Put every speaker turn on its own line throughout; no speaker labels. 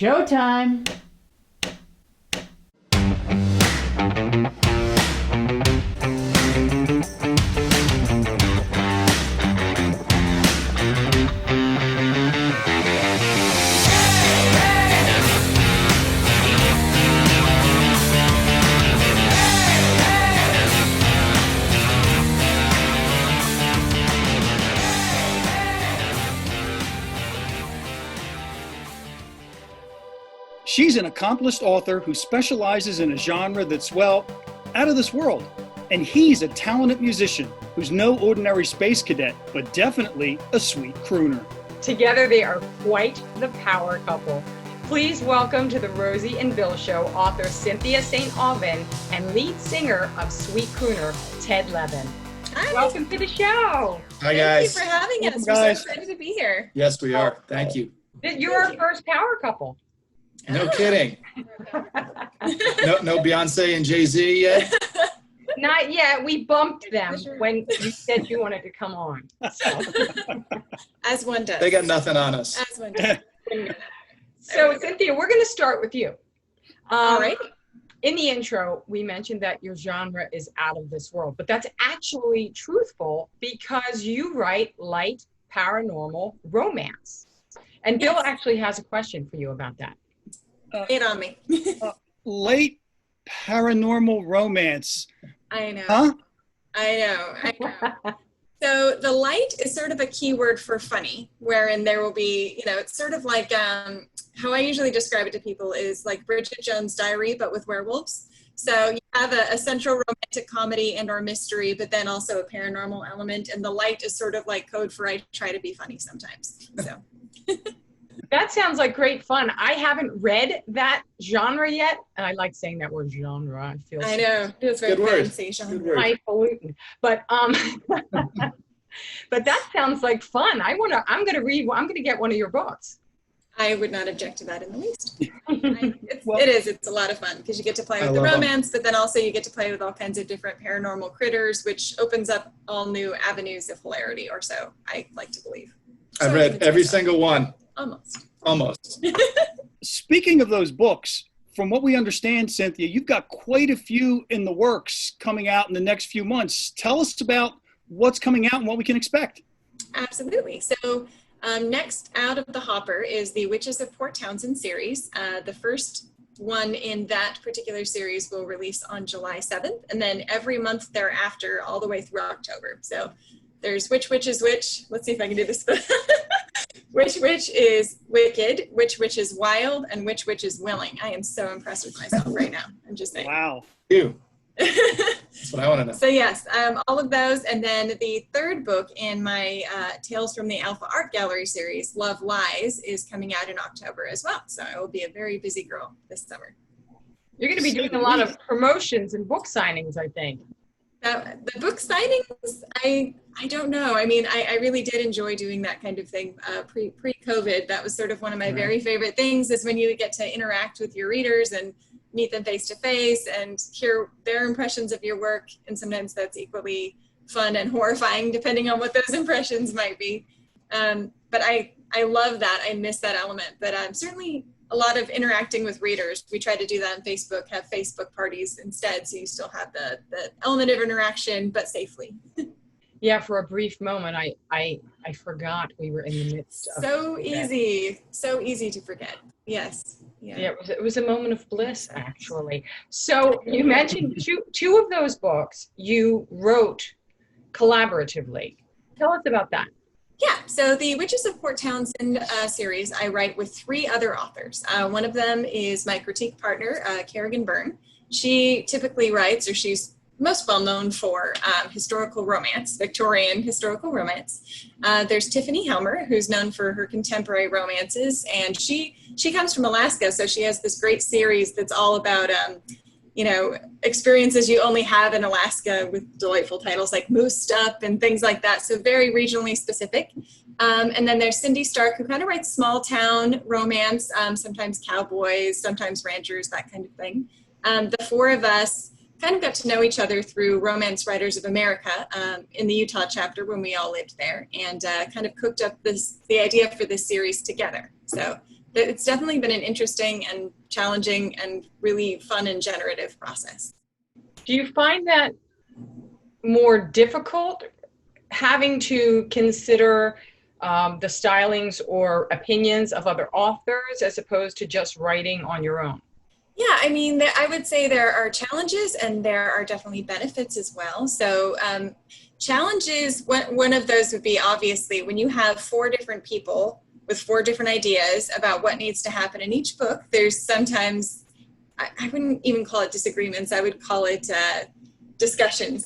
Showtime!
She's an accomplished author who specializes in a genre that's, well, out of this world. And he's a talented musician who's no ordinary space cadet, but definitely a sweet crooner.
Together they are quite the power couple. Please welcome to the Rosie and Bill Show author Cynthia St. Aubin and lead singer of Sweet Crooner, Ted Levin.
Hi.
Welcome to the show.
Hi, guys. Thank you for having us. We're
guys.
so excited to be here.
Yes, we are. Thank you.
You're our first power couple.
No kidding. No Beyonce and Jay-Z yet?
Not yet. We bumped them when you said you wanted to come on. So,
As one does.
They got nothing on us.
As one does.
so Cynthia, we're going to start with you.
All right.
In the intro, we mentioned that your genre is out of this world, but that's actually truthful because you write light paranormal romance. And Bill actually has a question for you about that.
Lay it on me.
Late paranormal romance.
I know.
Huh?
I know. So the light is sort of a keyword for funny, wherein there will be, it's sort of like how I usually describe it to people is like Bridget Jones' Diary, but with werewolves. So you have a central romantic comedy and or mystery, but then also a paranormal element. And the light is sort of like code for I try to be funny sometimes. So.
That sounds like great fun. I haven't read that genre yet, and I like saying that word genre.
I know. It feels very fancy.
Highfalutin. But but that sounds like fun. I'm gonna get one of your books.
I would not object to that in the least. It's a lot of fun because you get to play with the romance, but then also you get to play with all kinds of different paranormal critters, which opens up all new avenues of hilarity, or so I like to believe.
I've read every single one.
Almost.
Speaking of those books, from what we understand, Cynthia, you've got quite a few in the works coming out in the next few months. Tell us about what's coming out and what we can expect.
Absolutely. So next out of the hopper is the Witches of Port Townsend series. The first one in that particular series will release on July 7th, and then every month thereafter all the way through October. So there's Which Witch is Which. Let's see if I can do this. Which Witch is Wicked, Which Witch is Wild, and Which Witch is Willing. I am so impressed with myself right now. I'm just saying.
Wow.
You. That's what I want to know.
So yes, all of those. And then the third book in my Tales from the Alpha Art Gallery series, Love Lies, is coming out in October as well. So I will be a very busy girl this summer.
You're going to be doing a lot of promotions and book signings, I think.
The book signings, I don't know. I mean, I really did enjoy doing that kind of thing pre-COVID. That was sort of one of my very favorite things is when you get to interact with your readers and meet them face to face and hear their impressions of your work. And sometimes that's equally fun and horrifying depending on what those impressions might be. But I love that. I miss that element. But certainly a lot of interacting with readers. We try to do that on Facebook, have Facebook parties instead, so you still have the element of interaction, but safely.
Yeah, for a brief moment, I forgot we were in the midst of
so easy to forget. Yes.
Yeah, it was a moment of bliss, actually. So you mentioned two of those books you wrote collaboratively. Tell us about that.
Yeah, so the Witches of Port Townsend series I write with 3 other authors. One of them is my critique partner, Kerrigan Byrne. She typically writes, or she's most well known for historical romance, Victorian historical romance. There's Tiffany Helmer, who's known for her contemporary romances, and she comes from Alaska, so she has this great series that's all about experiences you only have in Alaska with delightful titles like Moosed Up and things like that. So very regionally specific. And then there's Cindy Stark, who kind of writes small town romance, sometimes cowboys, sometimes ranchers, that kind of thing. The 4 of us kind of got to know each other through Romance Writers of America in the Utah chapter when we all lived there, and kind of cooked up the idea for this series together. So it's definitely been an interesting and challenging and really fun and generative process.
Do you find that more difficult having to consider the stylings or opinions of other authors as opposed to just writing on your own?
Yeah, I mean, I would say there are challenges and there are definitely benefits as well. So challenges, one of those would be obviously when you have 4 different people with 4 different ideas about what needs to happen in each book, there's sometimes, I wouldn't even call it disagreements, I would call it discussions,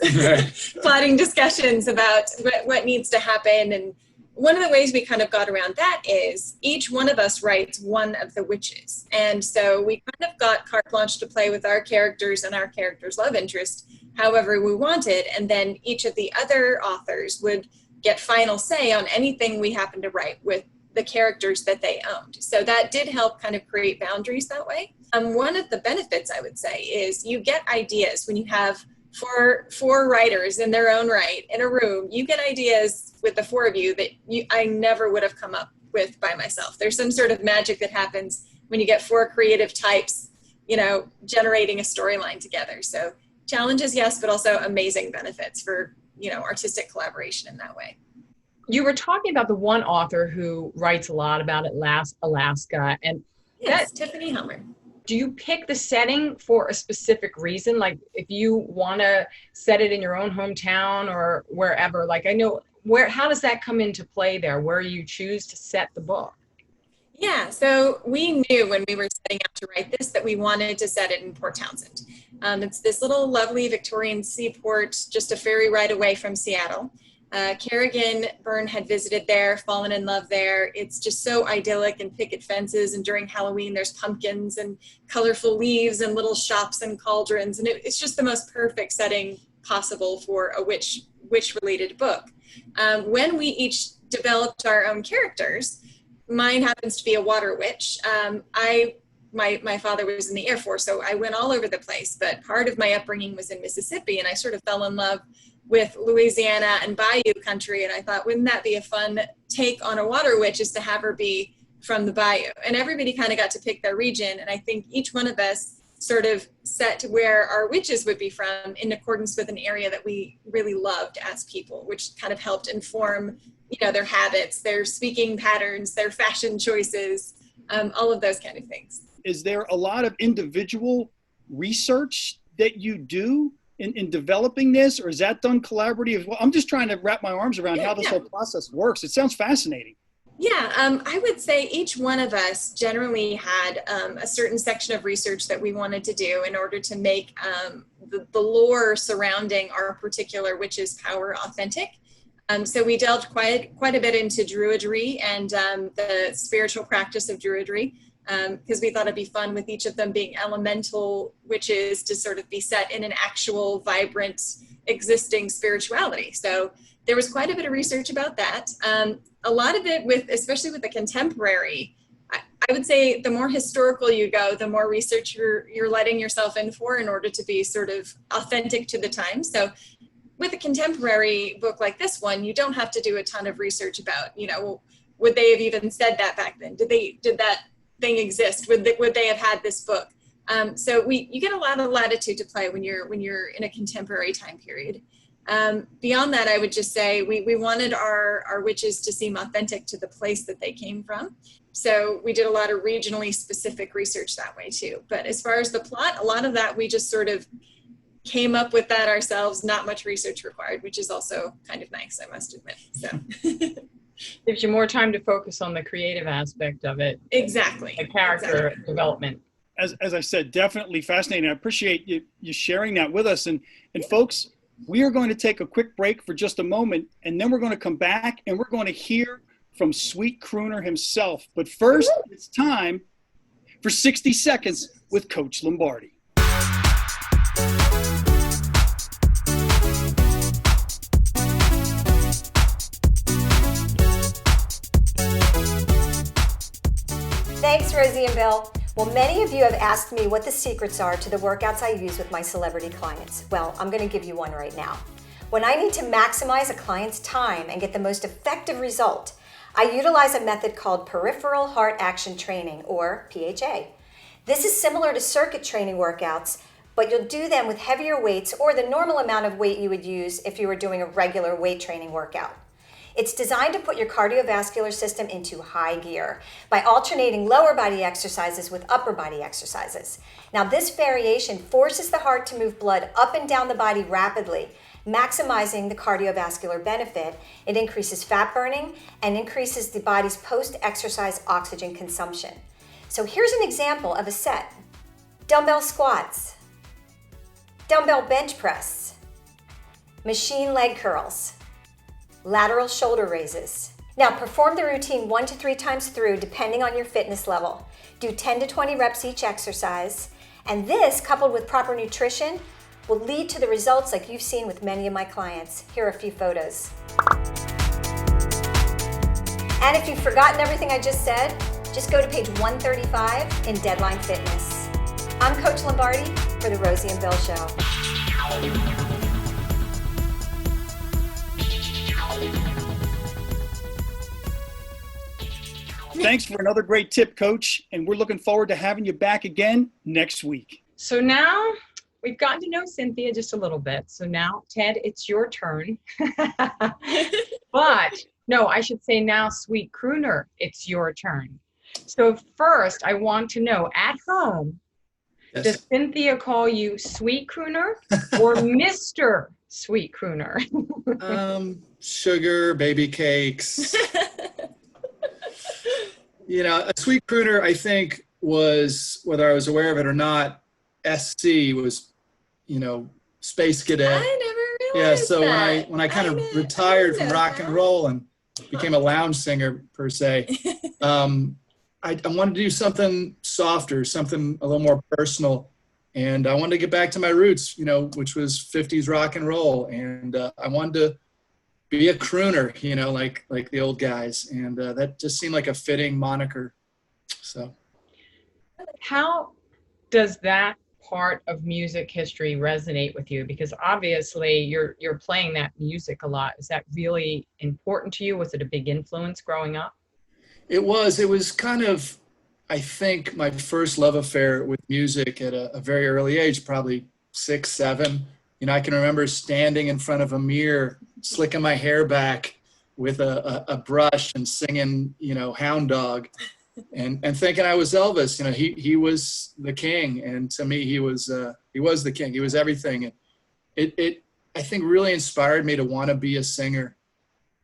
plotting discussions about what needs to happen. And one of the ways we kind of got around that is each one of us writes one of the witches. And so we kind of got carte blanche to play with our characters and our characters' love interest however we wanted. And then each of the other authors would get final say on anything we happened to write with the characters that they owned. So that did help kind of create boundaries that way. One of the benefits, I would say, is you get ideas when you have four writers in their own right in a room. You get ideas with the 4 of you that I never would have come up with by myself. There's some sort of magic that happens when you get 4 creative types, generating a storyline together. So challenges, yes, but also amazing benefits for, artistic collaboration in that way.
You were talking about the one author who writes a lot about Alaska, and
yes, Tiffany Helmer.
Do you pick the setting for a specific reason? Like if you want to set it in your own hometown or wherever, like I know how does that come into play there, where you choose to set the book?
Yeah, so we knew when we were setting out to write this that we wanted to set it in Port Townsend. It's this little lovely Victorian seaport, just a ferry ride away from Seattle. Kerrigan Byrne had visited there, fallen in love there. It's just so idyllic and picket fences, and during Halloween there's pumpkins and colorful leaves and little shops and cauldrons, and it's just the most perfect setting possible for a witch-related book. When we each developed our own characters, mine happens to be a water witch. My father was in the Air Force, so I went all over the place, but part of my upbringing was in Mississippi, and I sort of fell in love with Louisiana and Bayou country, and I thought, wouldn't that be a fun take on a water witch, is to have her be from the Bayou? And everybody kind of got to pick their region, and I think each one of us sort of set where our witches would be from in accordance with an area that we really loved as people, which kind of helped inform, their habits, their speaking patterns, their fashion choices, all of those kind of things.
Is there a lot of individual research that you do in developing this, or is that done collaboratively as well? I'm just trying to wrap my arms around how this whole process works. It sounds fascinating.
Yeah, I would say each one of us generally had a certain section of research that we wanted to do in order to make the lore surrounding our particular witch's power authentic. So we delved quite a bit into druidry and the spiritual practice of druidry, because we thought it'd be fun with each of them being elemental witches to sort of be set in an actual vibrant existing spirituality. So there was quite a bit of research about that. A lot of it especially with the contemporary, I would say the more historical you go, the more research you're letting yourself in for in order to be sort of authentic to the time. So with a contemporary book like this one, you don't have to do a ton of research about, would they have even said that back then? Did that thing exist? Would they have had this book? So you get a lot of latitude to play when you're in a contemporary time period. Beyond that, I would just say we wanted our witches to seem authentic to the place that they came from. So we did a lot of regionally specific research that way too. But as far as the plot, a lot of that we just sort of came up with that ourselves, not much research required, which is also kind of nice, I must admit. So
gives you more time to focus on the creative aspect of it.
Exactly.
The character development.
As I said, definitely fascinating. I appreciate you sharing that with us. And folks, we are going to take a quick break for just a moment, and then we're going to come back and we're going to hear from Sweet Crooner himself. But first, it's time for 60 Seconds with Coach Lombardi.
Thanks, Rosie and Bill. Well, many of you have asked me what the secrets are to the workouts I use with my celebrity clients. Well, I'm going to give you one right now. When I need to maximize a client's time and get the most effective result, I utilize a method called Peripheral Heart Action Training, or PHA. This is similar to circuit training workouts, but you'll do them with heavier weights or the normal amount of weight you would use if you were doing a regular weight training workout. It's designed to put your cardiovascular system into high gear by alternating lower body exercises with upper body exercises. Now, this variation forces the heart to move blood up and down the body rapidly, maximizing the cardiovascular benefit. It increases fat burning and increases the body's post-exercise oxygen consumption. So here's an example of a set. Dumbbell squats, dumbbell bench press, machine leg curls, lateral shoulder raises. Now perform the routine 1 to 3 times through depending on your fitness level. Do 10 to 20 reps each exercise, and this, coupled with proper nutrition, will lead to the results like you've seen with many of my clients. Here are a few photos. And if you've forgotten everything I just said, just go to page 135 in Deadline Fitness. I'm Coach Lombardi for the Rosie and Bill Show.
Thanks for another great tip, Coach, and we're looking forward to having you back again next week.
So now we've gotten to know Cynthia just a little bit. So now, Ted, it's your turn. But no, I should say now, Sweet Crooner, it's your turn. So first, I want to know, at home,
Yes.
does Cynthia call you Sweet Crooner or Mr. Sweet Crooner?
Sugar, baby cakes. You know, a sweet crooner, I think, was, whether I was aware of it or not, SC was, you know, space cadet.
I never
Yeah,
realized
so
that.
when I kind of
didn't
retired from
know
rock
that.
and roll and became a lounge singer per se, I wanted to do something softer, something a little more personal, and I wanted to get back to my roots, you know, which was 50s rock and roll, and I wanted to be a crooner, you know, like the old guys, and that just seemed like a fitting moniker. So
How does that part of music history resonate with you? Because obviously you're playing that music a lot. Is that really important to you? Was it a big influence growing up?
it was kind of, I think, my first love affair with music at a very early age, probably 6, 7. You know, I can remember standing in front of a mirror, slicking my hair back with a brush and singing, you know, Hound Dog, and thinking I was Elvis. You know, he was the king, and to me, he was the king. He was everything. And it I think really inspired me to want to be a singer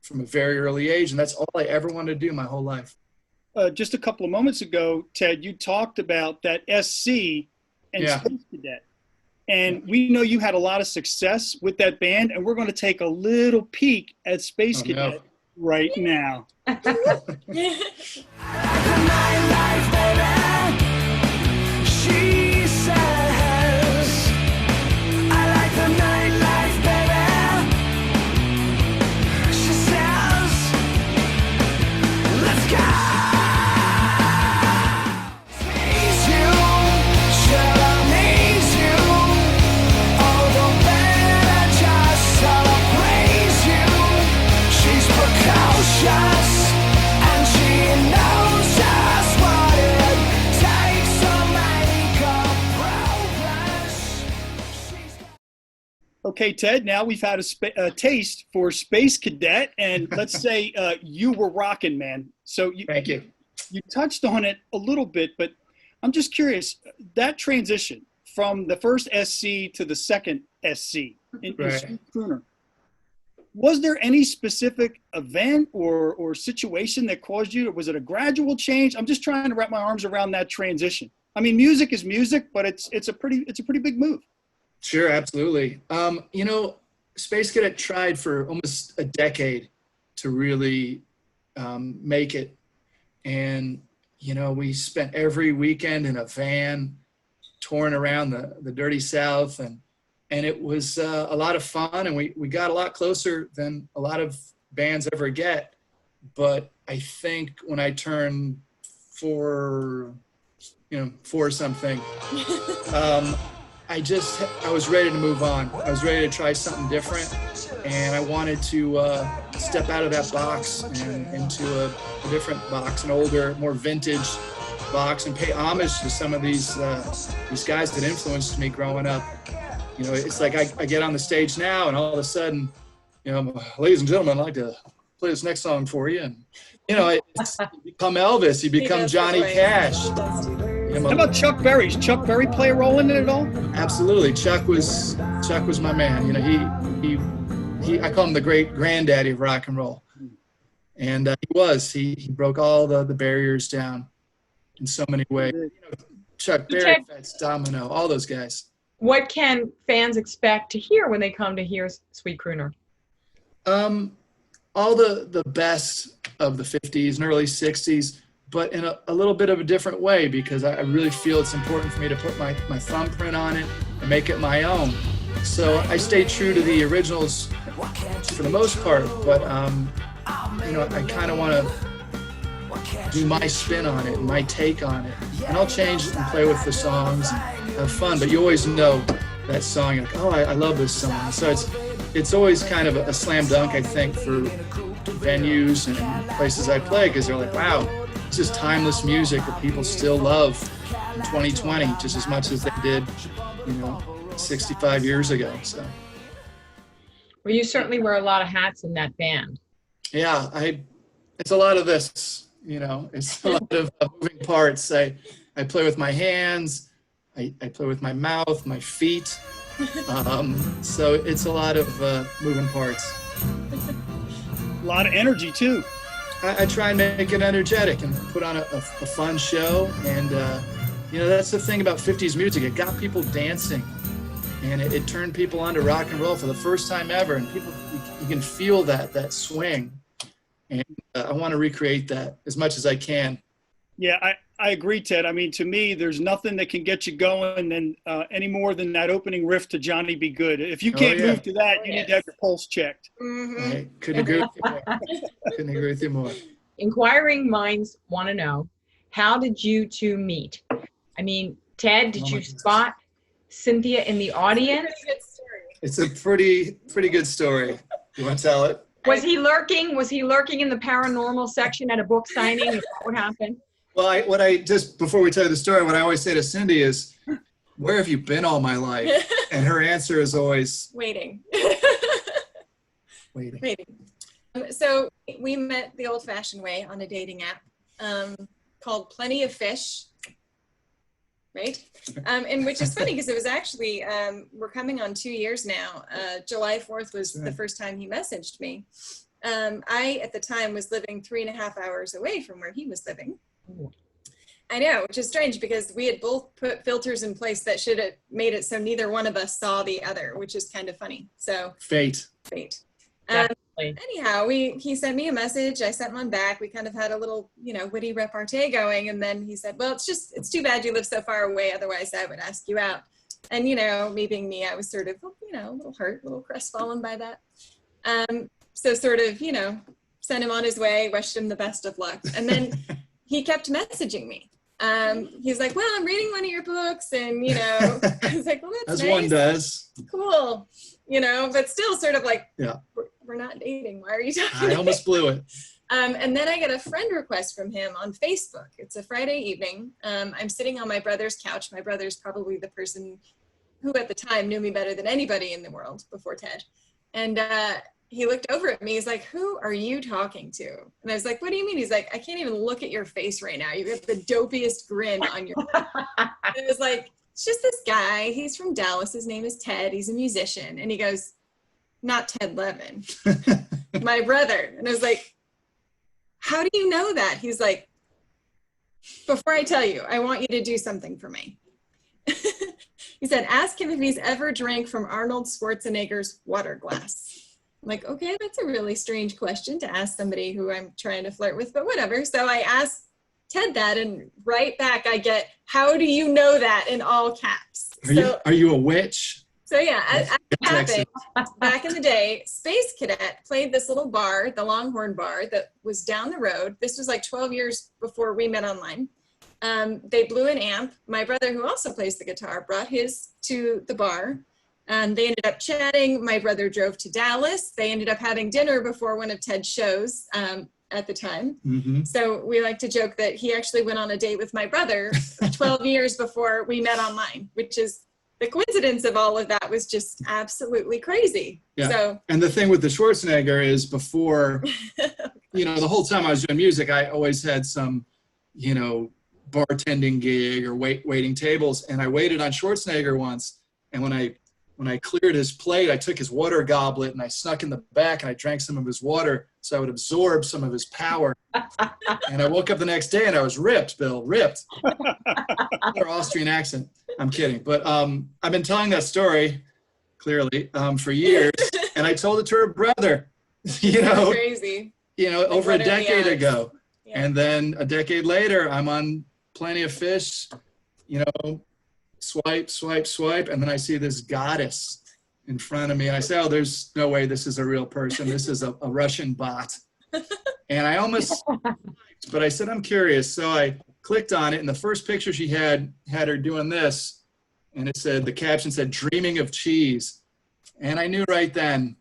from a very early age, and that's all I ever wanted to do my whole life.
Just a couple of moments ago, Ted, you talked about that SC and
Yeah.
Space Cadet. And we know you had a lot of success with that band, and we're going to take a little peek at Space
Oh,
Cadet
no.
right now.
She says, I like the nightlife, baby. She says, let's go. Tease you, she'll amaze you. All the better just to praise you. She's precocious, and she knows just what it takes to make a progress. She's
Okay, Ted, now we've had a taste for Space Cadet, and let's say you were rocking, man. So
Thank you.
you touched on it a little bit, but I'm just curious, that transition from the first SC to the second SC in
Right.
Sweet Crooner, was there any specific event or situation that caused you, or was it a gradual change? I'm just trying to wrap my arms around that transition. I mean, music is music, but it's a pretty big move.
Sure, absolutely. You know, Space Cadet tried for almost a decade to really make it. And, you know, we spent every weekend in a van touring around the dirty South. And it was a lot of fun. And we got a lot closer than a lot of bands ever get. But I think when I turned 4 something, I was ready to move on. I was ready to try something different, and I wanted to step out of that box and into a different box, an older, more vintage box, and pay homage to some of these guys that influenced me growing up. You know, it's like I get on the stage now, and all of a sudden, you know, ladies and gentlemen, I'd like to play this next song for you. And, you know, you become Elvis, you become Johnny Cash. You know,
How about Chuck Berry? Does Chuck Berry play a role in it at all?
Absolutely. Chuck was my man. You know, he I call him the great granddaddy of rock and roll. And he broke all the barriers down in so many ways. You know, Chuck Berry, Fats Domino, all those guys.
What can fans expect to hear when they come to hear Sweet Crooner?
All the best of the 50s and early 60s, but in a little bit of a different way, because I really feel it's important for me to put my thumbprint on it and make it my own. So I stay true to the originals for the most part, but you know, I kind of want to do my spin on it and my take on it, and I'll change it and play with the songs and have fun. But you always know that song, you're like, oh, I love this song. So it's always kind of a slam dunk, I think, for venues and places I play, because they're like, wow, this is timeless music that people still love in 2020 just as much as they did, you know, 65 years ago. So.
Well, you certainly wear a lot of hats in that band.
Yeah, it's a lot of this, you know, it's a lot of moving parts. I play with my hands, I play with my mouth, my feet. So it's a lot of moving parts.
A lot of energy too.
I try and make it energetic and put on a fun show. And, you know, that's the thing about 50s music. It got people dancing, and it turned people on to rock and roll for the first time ever. And people, you can feel that swing. And I want to recreate that as much as I can.
Yeah, I agree, Ted. I mean, to me, there's nothing that can get you going any more than that opening riff to Johnny Be Good. If you can't move to that, you need to have your pulse checked.
Mm-hmm.
I couldn't agree with you more. Couldn't agree with you more.
Inquiring minds want to know, how did you two meet? I mean, Ted, did you spot Cynthia in the audience?
It's a pretty good story. You want to tell it?
Was he lurking? Was he lurking in the paranormal section at a book signing? Is that what happened?
Well, just before we tell you the story, what I always say to Cindy is, where have you been all my life? And her answer is always
Waiting.
waiting.
So we met the old-fashioned way on a dating app called Plenty of Fish, right? And which is funny because it was actually, we're coming on 2 years now. July 4th was the first time he messaged me. I, at the time, was living 3.5 hours away from where he was living. I know, which is strange because we had both put filters in place that should have made it so neither one of us saw the other, which is kind of funny. So
Fate.
Anyhow, he sent me a message. I sent one back. We kind of had a little, you know, witty repartee going. And then he said, well, it's too bad you live so far away. Otherwise, I would ask you out. And, you know, me being me, I was sort of, you know, a little hurt, a little crestfallen by that. So sort of, you know, sent him on his way, wished him the best of luck. And then he kept messaging me. He's like, well, I'm reading one of your books. And, you know, I was like, well, that's
As
nice.
one does.
Cool. You know, but still sort of like,
yeah,
we're not dating. Why are you talking?
I almost blew it.
And then I get a friend request from him on Facebook. It's a Friday evening. I'm sitting on my brother's couch. My brother's probably the person who at the time knew me better than anybody in the world before Ted. And he looked over at me. He's like, who are you talking to? And I was like, what do you mean? He's like, I can't even look at your face right now. You got the dopiest grin on your face. And I was like, it's just this guy. He's from Dallas. His name is Ted. He's a musician. And he goes, not Ted Levin, my brother. And I was like, how do you know that? He's like, before I tell you, I want you to do something for me. He said, ask him if he's ever drank from Arnold Schwarzenegger's water glass. I'm like, okay, that's a really strange question to ask somebody who I'm trying to flirt with, but whatever. So I asked Ted that, and right back I get, how do you know that, in all caps.
Are you a witch?
So yeah, as happened, back in the day, Space Cadet played this little bar, the Longhorn Bar, that was down the road. This was like 12 years before we met online. They blew an amp. My brother, who also plays the guitar, brought his to the bar. They ended up chatting. My brother drove to Dallas. They ended up having dinner before one of Ted's shows at the time.
Mm-hmm.
So we like to joke that he actually went on a date with my brother 12 years before we met online, which is the coincidence of all of that was just absolutely crazy.
Yeah.
So,
and the thing with the Schwarzenegger is before, the whole time I was doing music, I always had some, bartending gig or waiting tables. And I waited on Schwarzenegger once. And when I cleared his plate, I took his water goblet and I snuck in the back and I drank some of his water so I would absorb some of his power. And I woke up the next day and I was ripped, Bill, ripped. Or Austrian accent. I'm kidding. But I've been telling that story, clearly, for years. And I told it to her brother,
crazy.
Over a decade ago.
Yeah.
And then a decade later, I'm on Plenty of Fish, swipe, swipe, swipe. And then I see this goddess in front of me. And I say, oh, there's no way this is a real person. This is a Russian bot. And I almost, but I said, I'm curious. So I clicked on it. And the first picture she had her doing this. And it said, the caption said, dreaming of cheese. And I knew right then,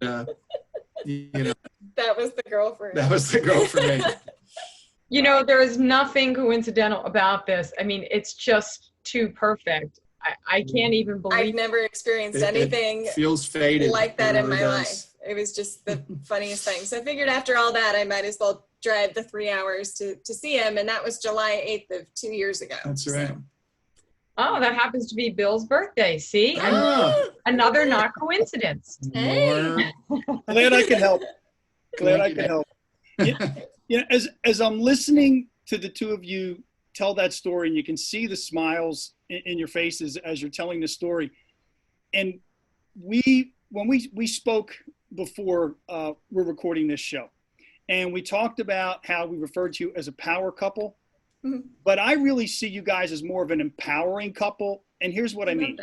that was the girl for
that was the girl for me.
There is nothing coincidental about this. I mean, it's just too perfect. I can't even believe.
I've never experienced anything
it feels faded
like that in
really
my
does.
life. It was just the funniest thing. So I figured after all that, I might as well drive the 3 hours to see him. And that was July 8th of 2 years ago.
That's right.
Oh, that happens to be Bill's birthday. See?
Oh.
Another not coincidence.
Hey.
Glad I could help. Glad I could help. As I'm listening to the two of you tell that story, and you can see the smiles in your faces as you're telling the story. And when we spoke before we're recording this show, and we talked about how we referred to you as a power couple, but I really see you guys as more of an empowering couple. And here's what I mean.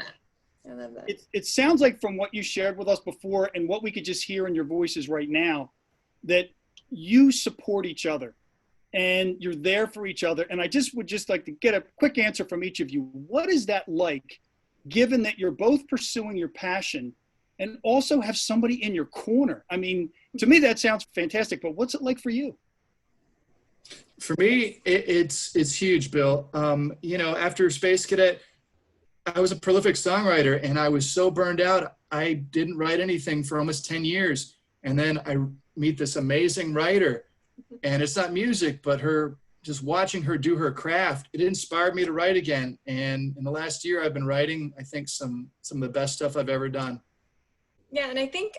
I love that.
It sounds like from what you shared with us before and what we could just hear in your voices right now, that you support each other and you're there for each other. And I would like to get a quick answer from each of you. What is that like, given that you're both pursuing your passion and also have somebody in your corner? I mean, to me, that sounds fantastic, but what's it like for you?
For me, it's huge, Bill. After Space Cadet, I was a prolific songwriter and I was so burned out. I didn't write anything for almost 10 years. And then I meet this amazing writer, and it's not music, but just watching her do her craft, it inspired me to write again. And in the last year, I've been writing, I think, some of the best stuff I've ever done.
Yeah, and I think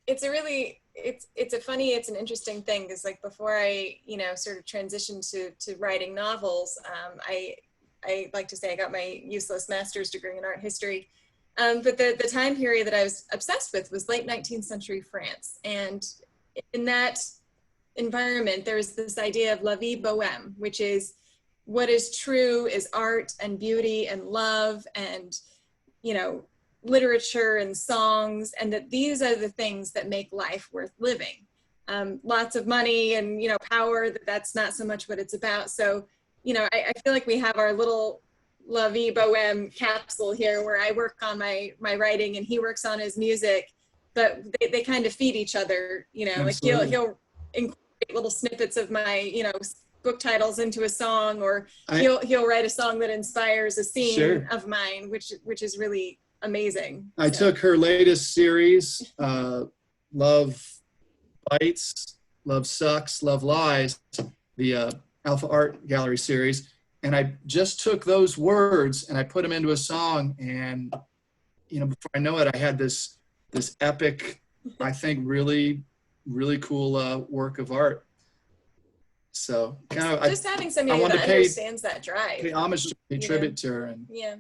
it's an interesting thing, because like before I sort of transitioned to writing novels, I like to say I got my useless master's degree in art history. But the time period that I was obsessed with was late 19th century France. And in that environment, there was this idea of la vie bohème, which is what is true is art and beauty and love and, literature and songs, and that these are the things that make life worth living. Lots of money and, power, that's not so much what it's about. So, I feel like we have our little La Vie Bohème capsule here where I work on my writing and he works on his music, but they kind of feed each other,
Absolutely.
like he'll incorporate little snippets of my, book titles into a song, or he'll write a song that inspires a scene of mine, which is really amazing.
I took her latest series, Love Bites, Love Sucks, Love Lies, the Alpha Art Gallery series, and I just took those words and I put them into a song, and before I know it, I had this epic, I think really, really cool work of art. So
just having somebody that understands that drive.
Pay homage to, pay tribute to her. And
yeah,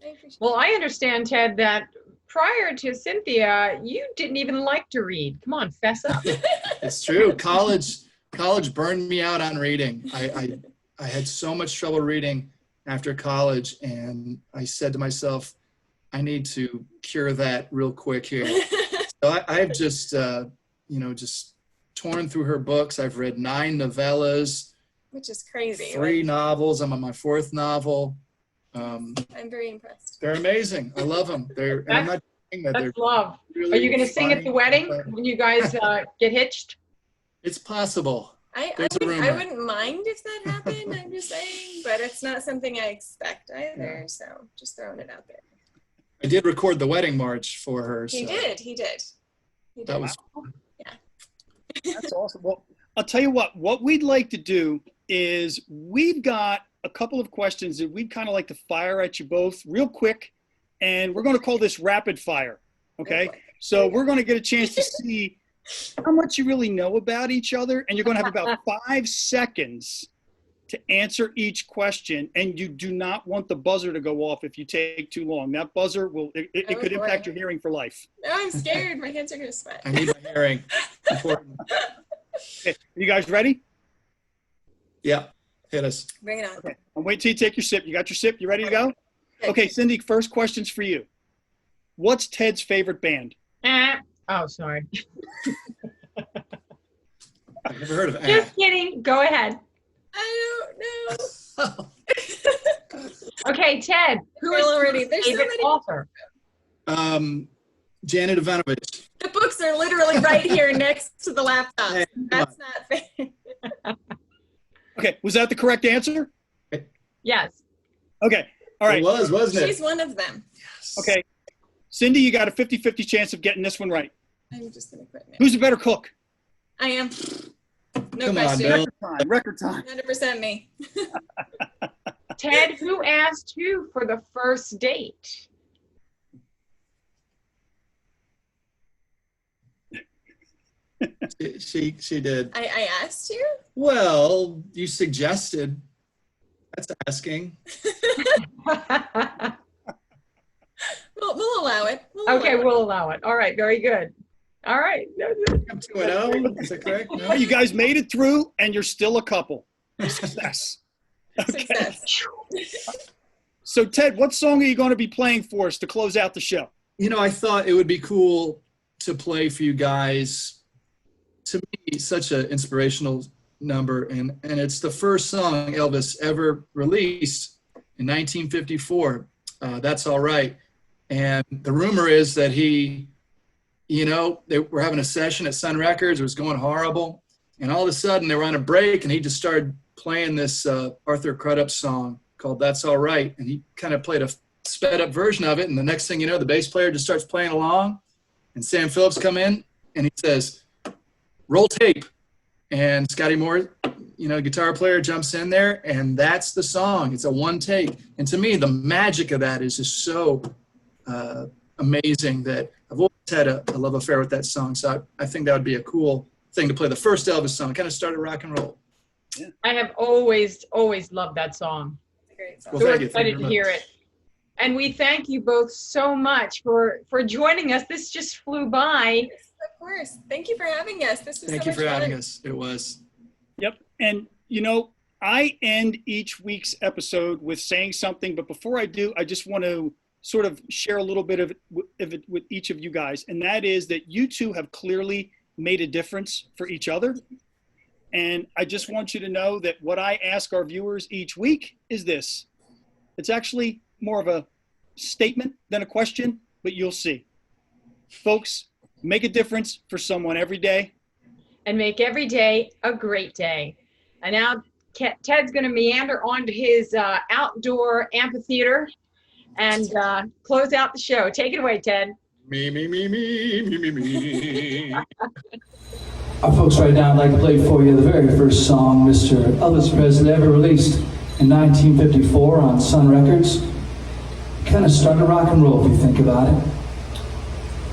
I appreciate
Well, I understand, Ted, that prior to Cynthia, you didn't even like to read. Come on, fess up.
It's true. College burned me out on reading. I had so much trouble reading after college, and I said to myself, I need to cure that real quick here. So I've just, just torn through her books. I've read 9 novellas.
which is crazy.
3 novels. I'm on my 4th novel.
I'm very impressed.
They're amazing. I love them. And I'm not saying that they're
That's love.
really
Are you going to sing at
funny,
the wedding
but
when you guys get hitched?
It's possible.
I wouldn't mind if that happened, I'm just saying, but it's not something I expect either, so just throwing it out there.
I did record the wedding march for her.
He
so
did.
That was
That's awesome. Well, I'll tell you what we'd like to do is we've got a couple of questions that we'd kind of like to fire at you both real quick. And we're going to call this rapid fire. Okay. So we're going to get a chance to see how much you really know about each other. And you're going to have about 5 seconds to answer each question. And you do not want the buzzer to go off if you take too long. That buzzer it could impact your hearing for life.
No, I'm scared. My hands are going to sweat.
I need my hearing. Important.
Okay. You guys ready?
Yeah. Hit us.
Bring it on.
Okay. I'll wait till you take your sip. You got your sip? You ready to go? Okay, Cindy, first question's for you. What's Ted's favorite band?
Oh, sorry.
I've never heard of
Just kidding. Go ahead.
I don't know.
Okay, Ted. Who is
already?
your
There's so
favorite
many.
author?
Janet Ivanovich.
The books are literally right here next to the laptop.
Hey,
That's not fair.
Okay, was that the correct answer?
Yes.
Okay, all right.
It was, wasn't it?
She's one of them.
Okay, Cindy, you got a 50-50 chance of getting this one right.
I'm just going to quit now.
Who's a better cook?
I am. No
Come on,
question.
Bill.
Record time.
100% me.
Ted, who asked you for the first date?
She did.
I asked you?
Well, you suggested. That's asking.
We'll allow it.
We'll allow it. All right, very good. All right.
I'm 2-0. Is that correct? No?
You guys made it through, and you're still a couple. Success. Okay.
Success.
So, Ted, what song are you going to be playing for us to close out the show?
You know, I thought it would be cool to play for you guys. To me, such an inspirational number, and it's the first song Elvis ever released in 1954. That's All Right. And the rumor is that he, they were having a session at Sun Records. It was going horrible. And all of a sudden they were on a break and he just started playing this Arthur Crudup song called That's All Right. And he kind of played a sped up version of it. And the next thing you know, the bass player just starts playing along and Sam Phillips come in and he says, roll tape. And Scotty Moore, guitar player jumps in there and that's the song. It's a one take. And to me, the magic of that is just so amazing that I've always had a love affair with that song. So I think that would be a cool thing to play the first Elvis song. Kind of started rock and roll.
Yeah.
I have always loved that song.
It's a great song.
Well,
So
thank
we're
you. Thank you
excited to
very
hear
much.
it. And we thank you both so much for joining us. This just flew by.
Of course. Thank you for having us. This was
Thank
so
you
much
for having
fun.
us. It was.
Yep. And, I end each week's episode with saying something. But before I do, I just want to sort of share a little bit of it with each of you guys. And that is that you two have clearly made a difference for each other. And I just want you to know that what I ask our viewers each week is this. It's actually more of a statement than a question, but you'll see. Folks, make a difference for someone every day.
And make every day a great day. And now Ted's going to meander onto his outdoor amphitheater and close out the show. Take it away, Ted.
Me.
Our folks right now, I'd like to play for you the very first song Mr. Elvis Presley ever released in 1954 on Sun Records. Kind of started rock and roll if you think about it.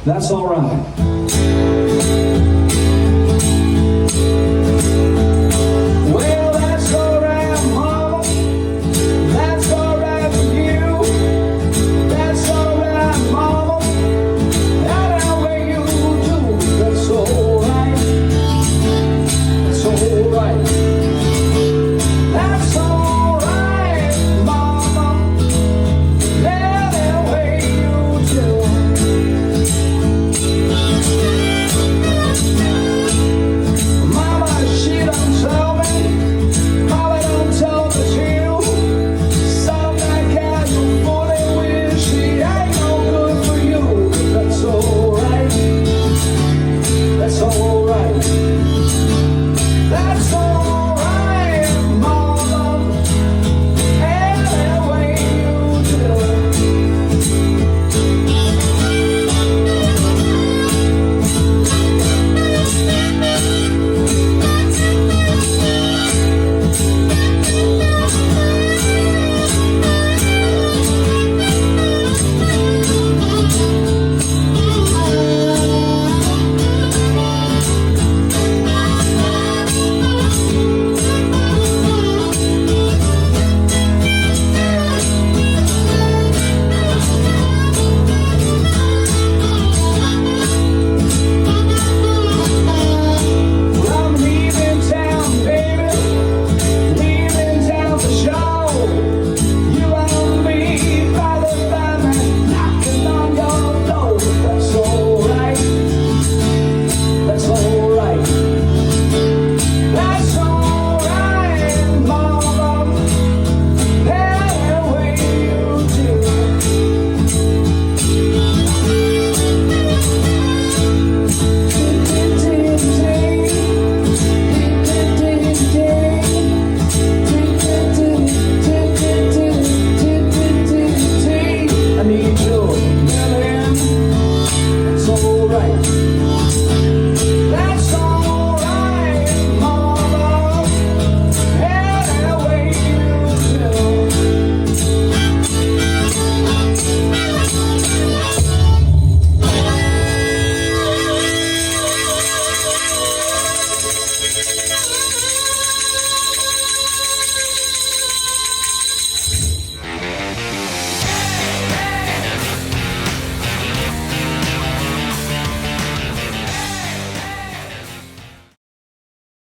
That's All Right.